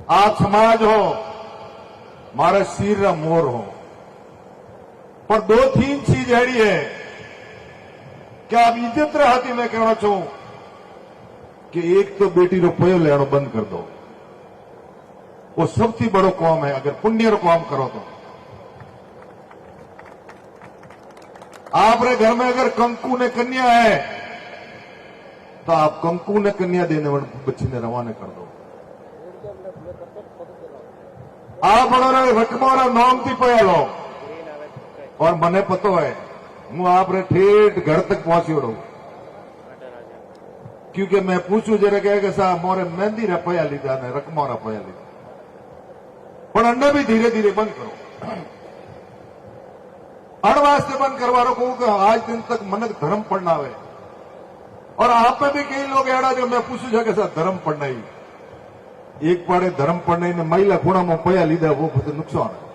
आप समाज हो, मारा सिर मोर हो, पर दो तीन चीज ऐडी है कि आप इज्जत रहती मैं कहना चाहूं कि एक तो बेटी रो पयो लेनो बंद कर दो। वो सबसे बड़ो काम है। अगर पुण्य रो काम करो तो आपरे घर में अगर कंकु ने कन्या है तो आप कंकु ने कन्या देने वाले बच्ची ने रवाना कर दो। आप बड़ों रकमोरा नाम थी पया लो और मने पतो है हूँ आप ठेठ घर तक पहुंची रहूं क्योंकि मैं पूछू जरा कहे साहब मोरे मेहंदी रा पया लीधा ने रकमोरा पया लीधा पर अन्ने भी धीरे धीरे बंद करो। अण वास्ते बंद करवारो कहूं कि आज दिन तक मनक धर्म पढ़ना आवे और आप में भी कई लोग एड़ा जो मैं पूछू छे कि साहब धर्म पढ़ना एक पाड़े धर्म पढ़ना ने महिला खूणा में पया लीधा वो नुकसान है।